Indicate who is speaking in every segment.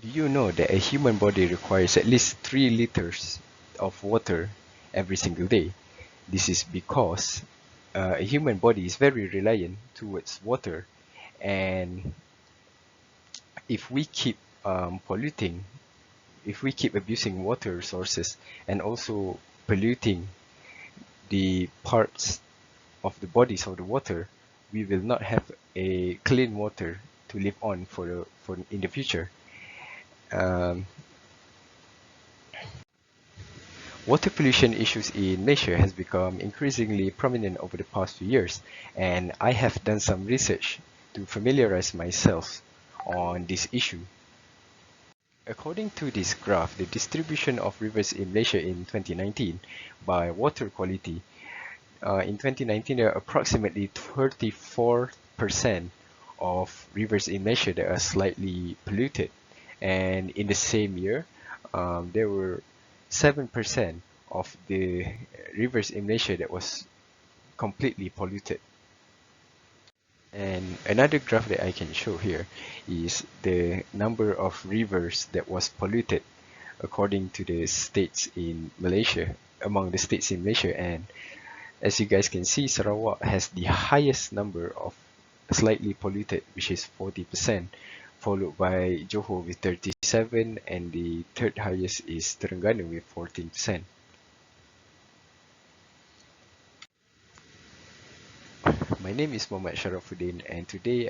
Speaker 1: Do you know that a human body requires at least 3 liters of water every single day? This is because a human body is very reliant towards water, and if we keep polluting, if we keep abusing water resources and also polluting the parts of the bodies of the water, we will not have a clean water to live on for in the future. Um, Water pollution issues in Malaysia has become increasingly prominent over the past few years, and I have done some research to familiarize myself on this issue. According to this graph, the distribution of rivers in Malaysia in 2019 by water quality, in 2019 there are approximately 34% of rivers in Malaysia that are slightly polluted, and in the same year there were 7% of the rivers in Malaysia that was completely polluted. And another graph that I can show here is the number of rivers that was polluted according to the states in Malaysia, among the states in Malaysia. And as you guys can see, Sarawak has the highest number of slightly polluted, which is 40%, followed by Johor with 37, and the third highest is Terengganu with 14%. My name is Mohammed Syarafuddin, and today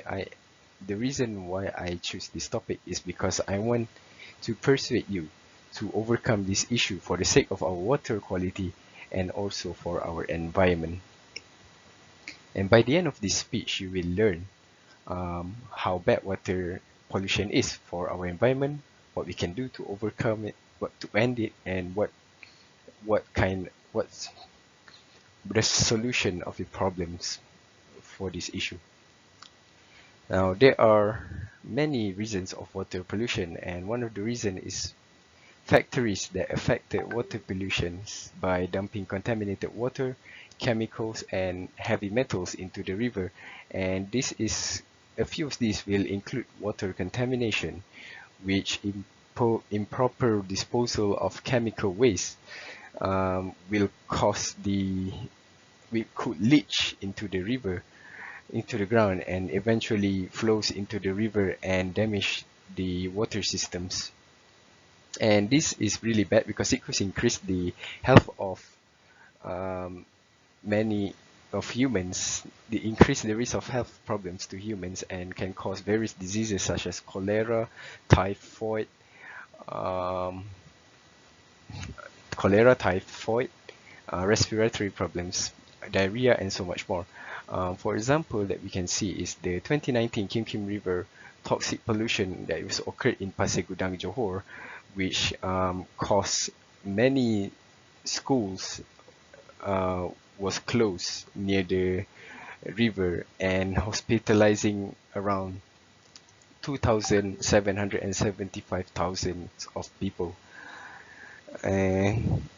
Speaker 1: the reason why I choose this topic is because I want to persuade you to overcome this issue for the sake of our water quality and also for our environment. And by the end of this speech, you will learn how bad water pollution is for our environment, what we can do to overcome it, what to end it, and what's the solution of the problems for this issue. Now, there are many reasons of water pollution, and one of the reasons is factories that affected water pollution by dumping contaminated water, chemicals, and heavy metals into the river. And a few of these will include water contamination, which improper disposal of chemical waste will could leach into the river, into the ground, and eventually flows into the river and damage the water systems. And this is really bad because it could increase the health of um, many of humans, increase the risk of health problems to humans, and can cause various diseases such as cholera, typhoid, um, respiratory problems, diarrhea, and so much more. For example, that we can see is the 2019 Kim Kim River toxic pollution that was occurred in Pasir Gudang, Johor, which caused many schools was closed near the river and hospitalizing around 2,775,000 of people. And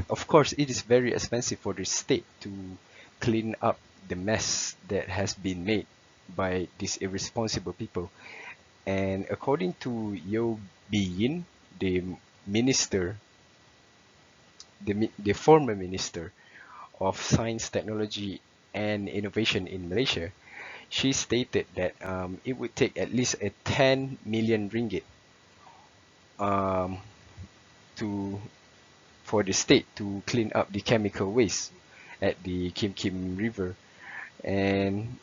Speaker 1: of course, it is very expensive for the state to clean up the mess that has been made by these irresponsible people. And according to Yeo Bi-yin, the minister, the former minister of Science, Technology, and Innovation in Malaysia, she stated that it would take at least a 10 million ringgit um, to for the state to clean up the chemical waste at the Kim Kim River. And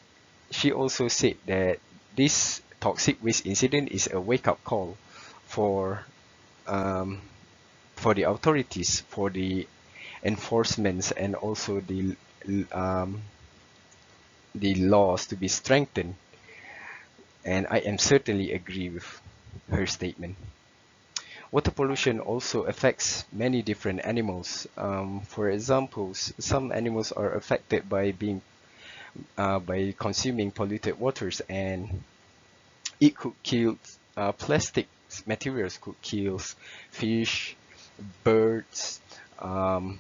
Speaker 1: she also said that this toxic waste incident is a wake-up call for um, for the authorities, for the enforcements, and also um, the laws to be strengthened. And I am certainly agree with her statement. Water pollution also affects many different animals. For example, some animals are affected by by consuming polluted waters, and it could kill plastic materials could kill fish, birds, um,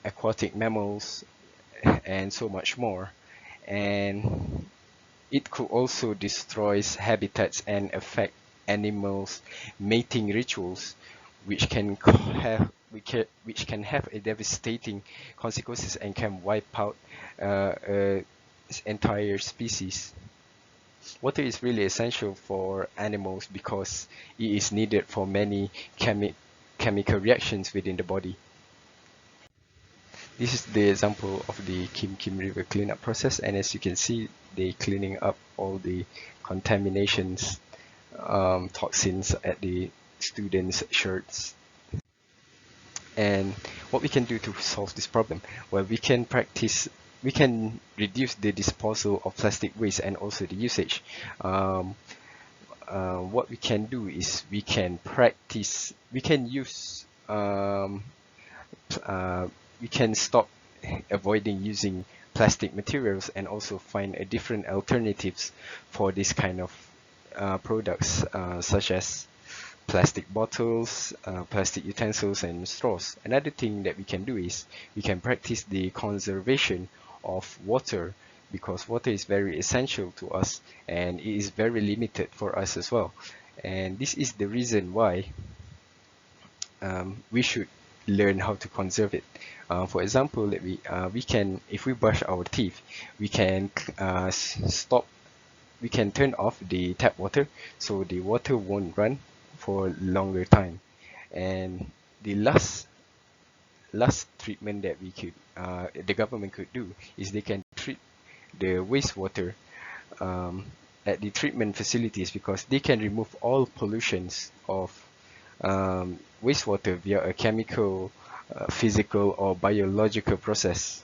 Speaker 1: aquatic mammals, and so much more. And it could also destroy habitats and affect animals mating rituals, which can which can have a devastating consequences and can wipe out a entire species. Water is really essential for animals because it is needed for many chemical reactions within the body. This is the example of the Kim River cleanup process, and as you can see, they're cleaning up all the contaminations, toxins at the students' shirts. And what we can do to solve this problem? Well, we can reduce the disposal of plastic waste and also the usage. What we can do is we can use, we can stop avoiding using plastic materials and also find a different alternatives for this kind of products, such as plastic bottles, plastic utensils and straws. Another thing that we can do is we can practice the conservation of water, because water is very essential to us and it is very limited for us as well. And this is the reason why we should learn how to conserve it. For example, we can, if we brush our teeth, we can we can turn off the tap water so the water won't run for longer time. And the last treatment that the government could do is they can treat the wastewater at the treatment facilities, because they can remove all pollutions of wastewater via a chemical, physical or biological process.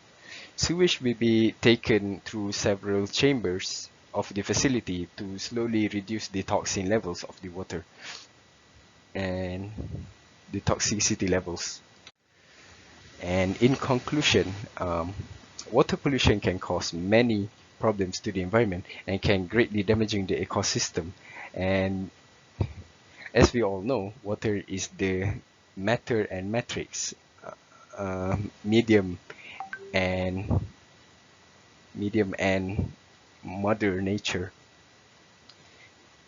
Speaker 1: Sewage will be taken through several chambers of the facility to slowly reduce the toxin levels of the water and the toxicity levels. And in conclusion, water pollution can cause many problems to the environment and can greatly damaging the ecosystem. And as we all know, water is the matter and matrix, medium and mother nature,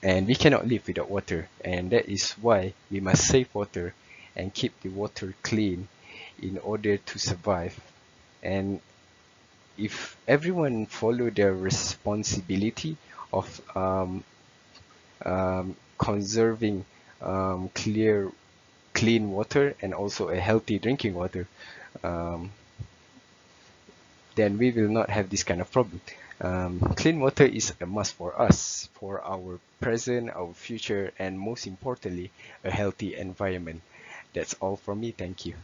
Speaker 1: and we cannot live without water, and that is why we must save water and keep the water clean in order to survive. And if everyone follow their responsibility of conserving clean water and also a healthy drinking water, then we will not have this kind of problem. Clean water is a must for us, for our present, our future, and most importantly, a healthy environment. That's all from me. Thank you.